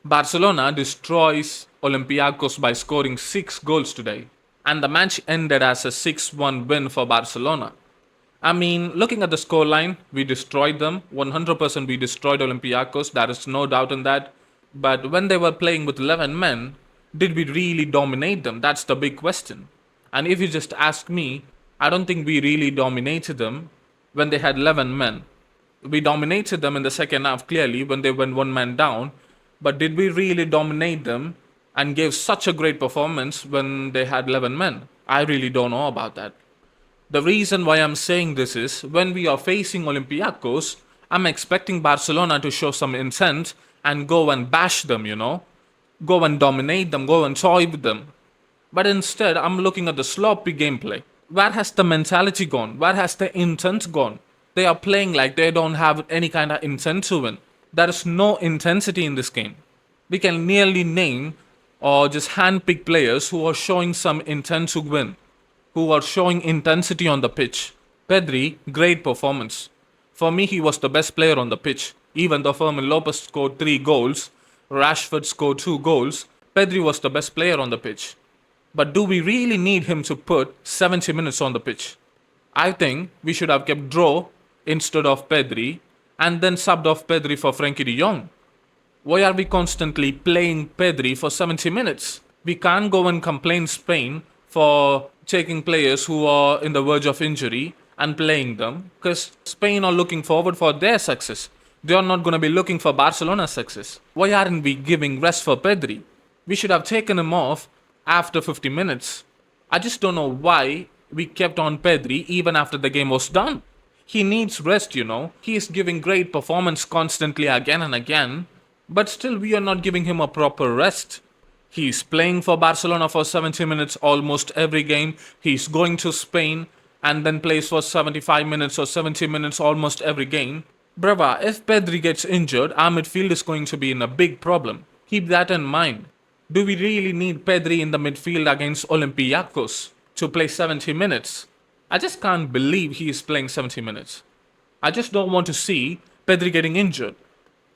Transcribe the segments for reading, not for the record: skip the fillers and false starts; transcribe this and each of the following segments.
Barcelona destroys Olympiacos by scoring 6 goals today, and the match ended as a 6-1 win for Barcelona. I mean, looking at the scoreline, we destroyed them. 100% we destroyed Olympiacos, there is no doubt in that. But when they were playing with 11 men, did we really dominate them? That's the big question. And if you just ask me, I don't think we really dominated them when they had 11 men. We dominated them in the second half clearly when they went one man down, but did we really dominate them and gave such a great performance when they had 11 men? I really don't know about that. The reason why I'm saying this is when we are facing Olympiacos, I'm expecting Barcelona to show some intent and go and bash them, go and dominate them, go and toy with them. But instead, I'm looking at the sloppy gameplay. Where has the mentality gone? Where has the intent gone? They are playing like they don't have any kind of intent to win. There is no intensity in this game. We can nearly name or just handpick players who are showing some intent to win, who are showing intensity on the pitch. Pedri, great performance. For me, he was the best player on the pitch. Even though Fermin Lopez scored 3 goals, Rashford scored 2 goals, Pedri was the best player on the pitch. But do we really need him to put 70 minutes on the pitch? I think we should have kept Draw instead of Pedri and then subbed off Pedri for Frenkie de Jong. Why are we constantly playing Pedri for 70 minutes? We can't go and complain Spain for taking players who are in the verge of injury and playing them because Spain are looking forward for their success. They are not going to be looking for Barcelona's success. Why aren't we giving rest for Pedri? We should have taken him off after 50 minutes. I just don't know why we kept on Pedri even after the game was done. He needs rest, He is giving great performance constantly again and again, but still we are not giving him a proper rest. He's playing for Barcelona for 70 minutes almost every game. He's going to Spain and then plays for 75 minutes or 70 minutes almost every game. Brava, if Pedri gets injured, our midfield is going to be in a big problem. Keep that in mind. Do we really need Pedri in the midfield against Olympiacos to play 70 minutes? I just can't believe he is playing 70 minutes. I just don't want to see Pedri getting injured.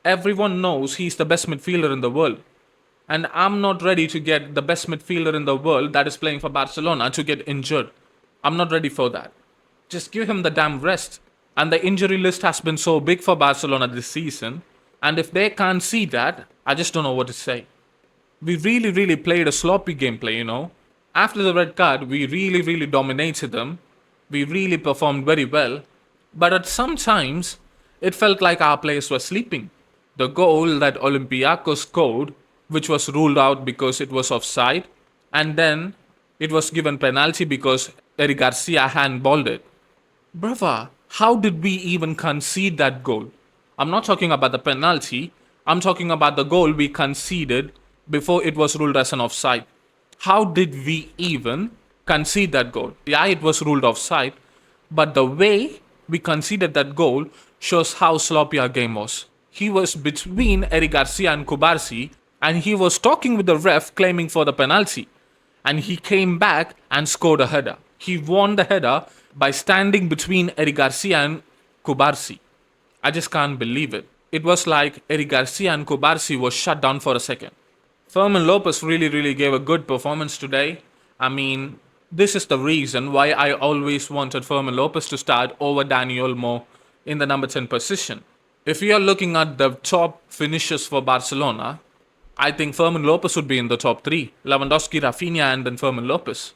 Everyone knows he's the best midfielder in the world. And I'm not ready to get the best midfielder in the world that is playing for Barcelona to get injured. I'm not ready for that. Just give him the damn rest. And the injury list has been so big for Barcelona this season. And if they can't see that, I just don't know what to say. We really played a sloppy gameplay, After the red card, we really dominated them. We really performed very well. But at some times, it felt like our players were sleeping. The goal that Olympiacos scored, which was ruled out because it was offside, and then it was given penalty because Eric Garcia handballed it. Brava, how did we even concede that goal? I'm not talking about the penalty. I'm talking about the goal we conceded before it was ruled as an offside. How did we even concede that goal? Yeah, it was ruled offside, but the way we conceded that goal shows how sloppy our game was. He was between Eric Garcia and Kubarsi, and he was talking with the ref claiming for the penalty. And he came back and scored a header. He won the header by standing between Eric Garcia and Kubarsi. I just can't believe it. It was like Eric Garcia and Kubarsi was shut down for a second. Fermin Lopez really gave a good performance today. I mean, this is the reason why I always wanted Fermin Lopez to start over Dani Olmo in the number 10 position. If we are looking at the top finishers for Barcelona, I think Fermin Lopez would be in the top 3. Lewandowski, Rafinha, and then Fermin Lopez.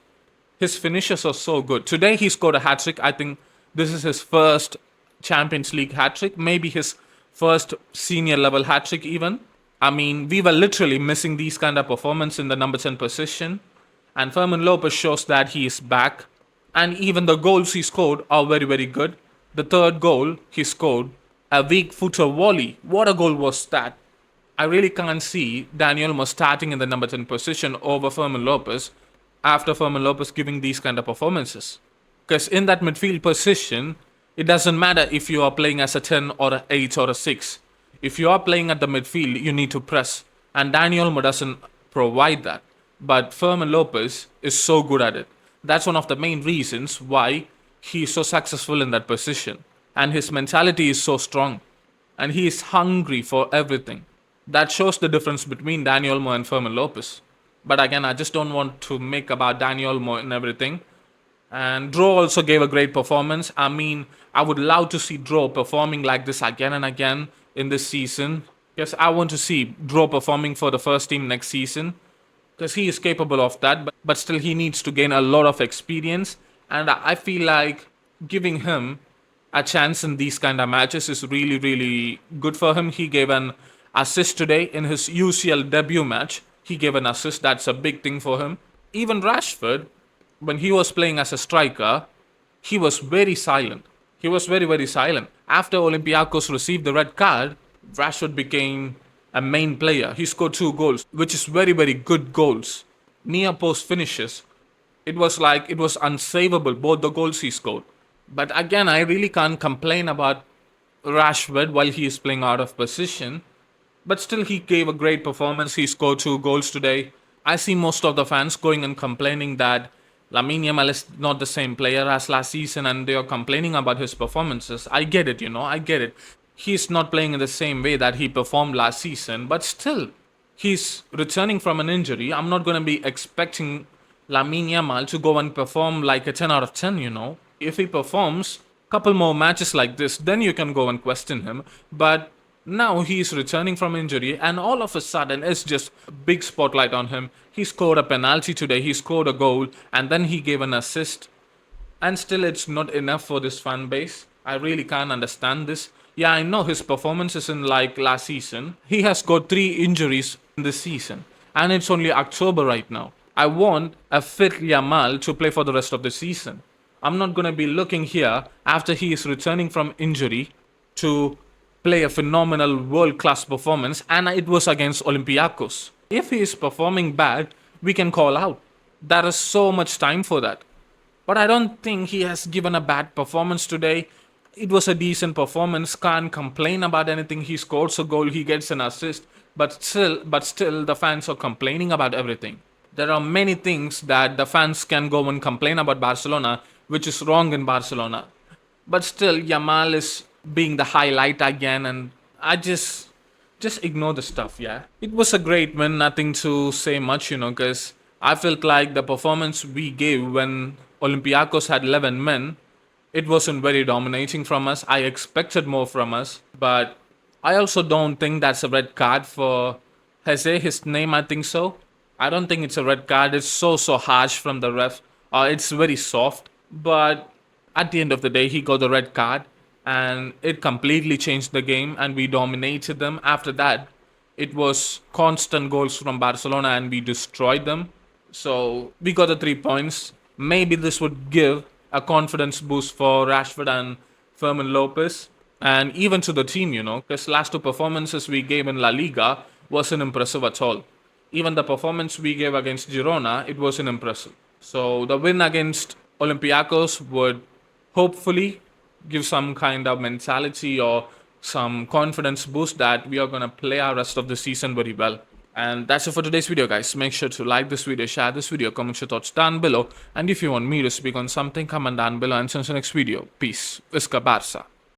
His finishes are so good. Today he scored a hat-trick. I think this is his first Champions League hat-trick. Maybe his first senior level hat-trick even. I mean, we were literally missing these kind of performance in the number 10 position. And Fermin Lopez shows that he is back. And even the goals he scored are very good. The third goal he scored, a weak footer volley. What a goal was that? I really can't see Dani Olmo starting in the number 10 position over Fermin Lopez after Fermin Lopez giving these kind of performances. Because in that midfield position, it doesn't matter if you are playing as a 10 or a 8 or a 6. If you are playing at the midfield, you need to press. And Dani Olmo doesn't provide that. But Fermin Lopez is so good at it. That's one of the main reasons why he is so successful in that position. And his mentality is so strong. And he is hungry for everything. That shows the difference between Dani Olmo and Fermin Lopez. But again, I just don't want to make about Dani Olmo and everything. And Dro also gave a great performance. I mean, I would love to see Dro performing like this again and again in this season. Because I want to see Dro performing for the first team next season. Because he is capable of that. But still, he needs to gain a lot of experience. And I feel like giving him a chance in these kind of matches is really, really good for him. He gave an assist today in his UCL debut match. He gave an assist. That's a big thing for him. Even Rashford, when he was playing as a striker, he was very silent. He was very, very silent. After Olympiacos received the red card, Rashford became a main player. He scored 2 goals, which is very, very good goals. Near post finishes. It was like it was unsavable, both the goals he scored. But again, I really can't complain about Rashford while he is playing out of position. But still, he gave a great performance. He scored 2 goals today. I see most of the fans going and complaining that Lamine Yamal is not the same player as last season and they are complaining about his performances. I get it, I get it. He's not playing in the same way that he performed last season, but still, he's returning from an injury. I'm not going to be expecting Lamine Yamal to go and perform like a 10 out of 10. If he performs a couple more matches like this, then you can go and question him. But now he's returning from injury, and all of a sudden, it's just a big spotlight on him. He scored a penalty today, he scored a goal, and then he gave an assist. And still, it's not enough for this fan base. I really can't understand this. Yeah, I know his performance isn't like last season. He has got 3 injuries in this season, and it's only October right now. I want a fit Yamal to play for the rest of the season. I'm not going to be looking here after he is returning from injury to play a phenomenal world class performance, and it was against Olympiacos. If he is performing bad, we can call out. There is so much time for that. But I don't think he has given a bad performance today. It was a decent performance. Can't complain about anything. He scores a goal, he gets an assist. But still, the fans are complaining about everything. There are many things that the fans can go and complain about Barcelona, which is wrong in Barcelona. But still, Yamal is being the highlight again, and I just ignore the stuff. Yeah, it was a great win. Nothing to say much, because I felt like the performance we gave when Olympiacos had 11 men, it wasn't very dominating from us. I expected more from us, but I also don't think that's a red card for Jose. His name, I think so. I don't think it's a red card. It's so harsh from the ref. It's very soft, but at the end of the day, he got the red card, and it completely changed the game, and we dominated them. After that, it was constant goals from Barcelona, and we destroyed them. So we got the 3 points. Maybe this would give a confidence boost for Rashford and Fermin Lopez, and even to the team, because last 2 performances we gave in La Liga wasn't impressive at all. Even the performance we gave against Girona, it wasn't impressive. So the win against Olympiacos would hopefully give some kind of mentality or some confidence boost that we are going to play our rest of the season very well. And that's it for today's video, guys. Make sure to like this video, share this video, comment your thoughts down below. And if you want me to speak on something, comment down below and see you in the next video. Peace. Visca Barca.